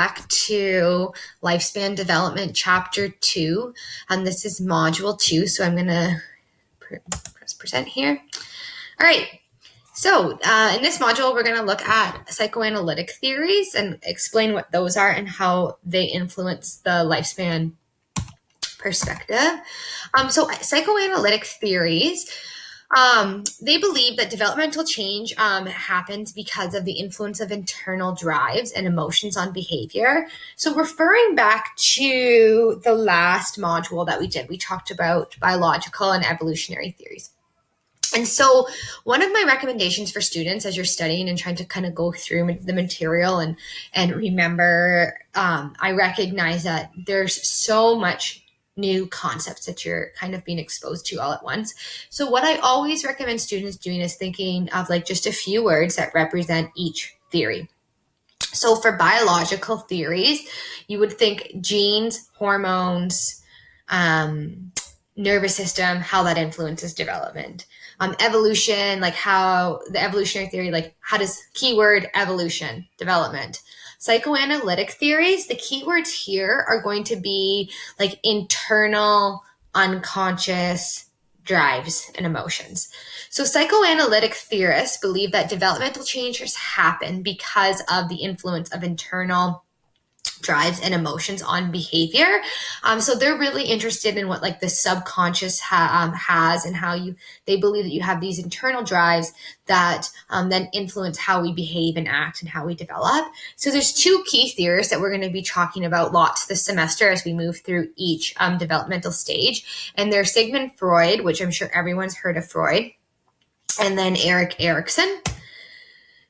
Back to Lifespan Development Chapter 2, and this is Module 2, so I'm going to press present here. All right, so in this module, we're going to look at psychoanalytic theories and explain what those are and how they influence the lifespan perspective. So psychoanalytic theories, they believe that developmental change happens because of the influence of internal drives and emotions on behavior. So referring back to the last module that we did, we talked about biological and evolutionary theories. And so one of my recommendations for students as you're studying and trying to kind of go through the material and remember, I recognize that there's so much new concepts that you're kind of being exposed to all at once. So what I always recommend students doing is thinking of like just a few words that represent each theory. So for biological theories, you would think genes, hormones, nervous system, how that influences development. Evolution, like how the evolutionary theory, like how does keyword evolution, development. Psychoanalytic theories, the keywords here are going to be like internal, unconscious drives and emotions. So psychoanalytic theorists believe that developmental changes happen because of the influence of internal drives and emotions on behavior. So they're really interested in what like the subconscious has and how they believe that you have these internal drives that then influence how we behave and act and how we develop. So there's two key theories that we're going to be talking about lots this semester as we move through each developmental stage. And they're Sigmund Freud, which I'm sure everyone's heard of Freud, and then Erik Erikson.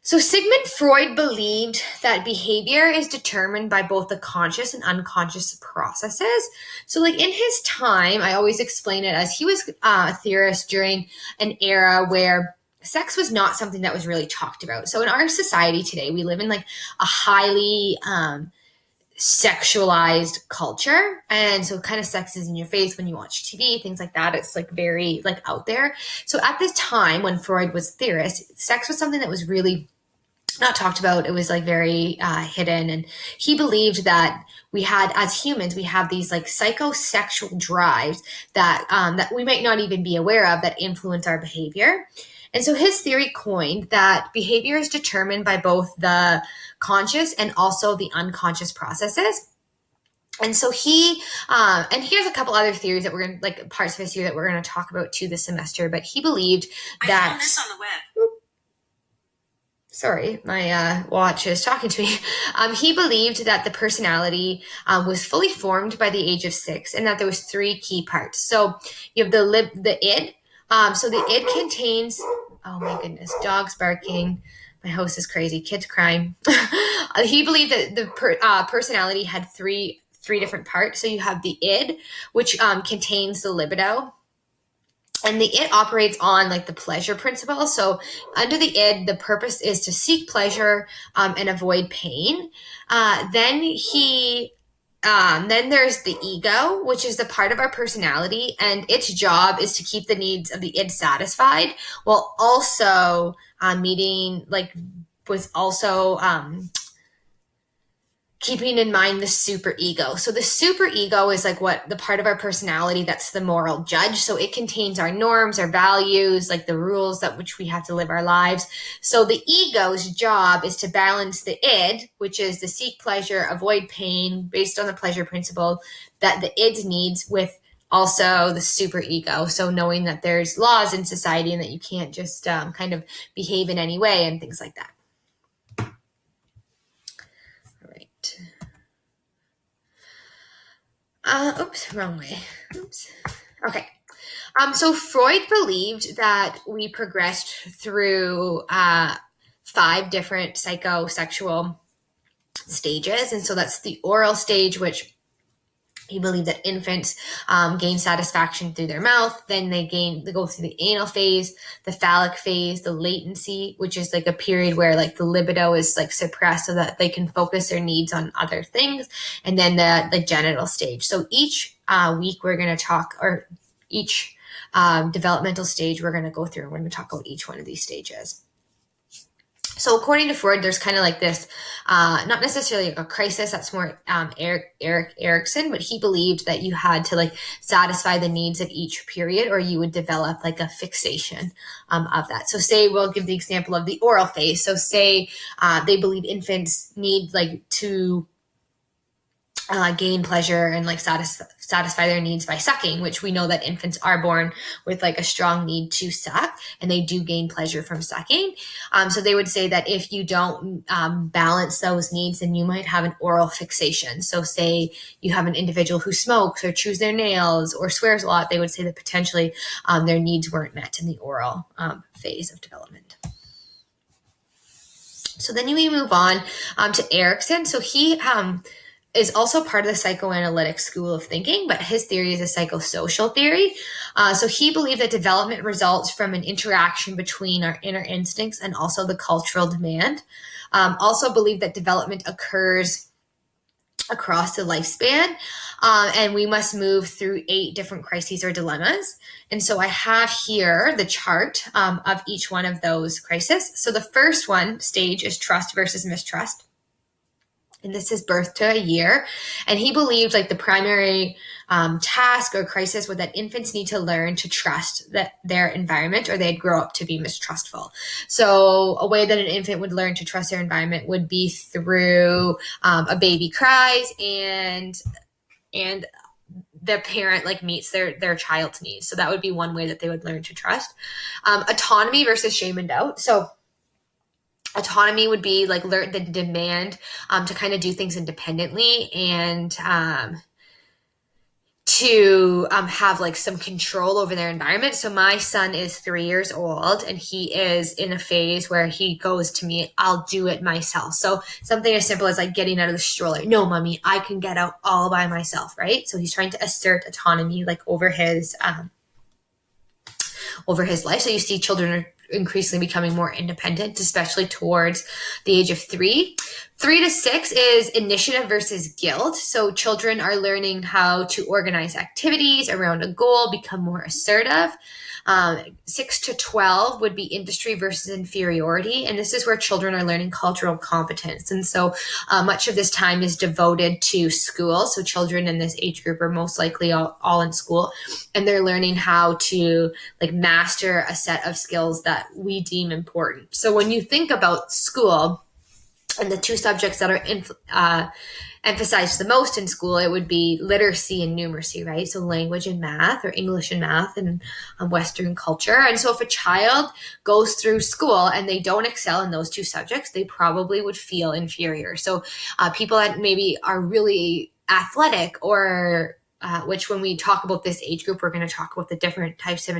So Sigmund Freud believed that behavior is determined by both the conscious and unconscious processes. So like in his time, I always explain it as he was a theorist during an era where sex was not something that was really talked about. So in our society today, we live in like a highly sexualized culture. And so kind of sex is in your face when you watch TV, things like that. It's like very like out there. So at this time when Freud was a theorist, sex was something that was really not talked about. It was like very hidden. And he believed that we had, as humans, we have these like psychosexual drives that that we might not even be aware of that influence our behavior. And so his theory coined that behavior is determined by both the conscious and also the unconscious processes. And so he, and here's a couple other theories that we're going to, like parts of his theory that we're going to talk about too this semester, but he believed that— I found this on the web. Sorry, my watch is talking to me. He believed that the personality was fully formed by the age of 6 and that there was 3 key parts. So you have the id. So the id contains, oh my goodness, dogs barking. My house is crazy, kids crying. He believed that the personality had three different parts. So you have the id, which contains the libido. And the id operates on like the pleasure principle. So under the id, the purpose is to seek pleasure and avoid pain. Then there's the ego, which is the part of our personality, and its job is to keep the needs of the id satisfied while also keeping in mind the super ego. So the super ego is like what the part of our personality that's the moral judge. So it contains our norms, our values, like the rules that which we have to live our lives. So the ego's job is to balance the id, which is the seek pleasure, avoid pain, based on the pleasure principle that the id needs, with also the super ego. So knowing that there's laws in society and that you can't just kind of behave in any way and things like that. Oops, wrong way. Oops. Okay. So Freud believed that we progressed through 5 different psychosexual stages. And so that's the oral stage, which he believed that infants gain satisfaction through their mouth. Then they go through the anal phase, the phallic phase, the latency, which is like a period where like the libido is like suppressed so that they can focus their needs on other things. And then the genital stage. So each week we're going to talk, or each developmental stage we're going to go through. We're going to talk about each one of these stages. So according to Freud, there's kind of like this, not necessarily like a crisis. That's more Erik Erikson, but he believed that you had to like satisfy the needs of each period, or you would develop like a fixation of that. So say we'll give the example of the oral phase. So say they believe infants need like to gain pleasure and like satisfy their needs by sucking, which we know that infants are born with like a strong need to suck, and they do gain pleasure from sucking. So they would say that if you don't balance those needs, then you might have an oral fixation. So say you have an individual who smokes or chews their nails or swears a lot, they would say that potentially their needs weren't met in the oral phase of development. So then we move on to Erikson. So he is also part of the psychoanalytic school of thinking, but his theory is a psychosocial theory. So he believed that development results from an interaction between our inner instincts and also the cultural demand. Also believed that development occurs across the lifespan, and we must move through 8 different crises or dilemmas. And so I have here the chart of each one of those crises. So the first one stage is trust versus mistrust. And this is birth to a year. And he believed like the primary task or crisis was that infants need to learn to trust their environment, or they'd grow up to be mistrustful. So a way that an infant would learn to trust their environment would be through a baby cries and the parent like meets their child's needs. So that would be one way that they would learn to trust. Autonomy versus shame and doubt. So autonomy would be like the demand to kind of do things independently and to have like some control over their environment. So my son is 3 years old and he is in a phase where he goes to me, I'll do it myself. So something as simple as like getting out of the stroller. No, mommy, I can get out all by myself, right? So he's trying to assert autonomy like over his life. So you see children are increasingly becoming more independent, especially towards the age of 3. 3 to 6 is initiative versus guilt. So children are learning how to organize activities around a goal, become more assertive. 6 to 12 would be industry versus inferiority. And this is where children are learning cultural competence. And so much of this time is devoted to school. So children in this age group are most likely all in school, and they're learning how to like master a set of skills that we deem important. So when you think about school and the 2 subjects that are emphasized the most in school, it would be literacy and numeracy, right? So language and math, or English and math, and Western culture. And so if a child goes through school and they don't excel in those 2 subjects, they probably would feel inferior. So people that maybe are really athletic, or which when we talk about this age group, we're going to talk about the different types of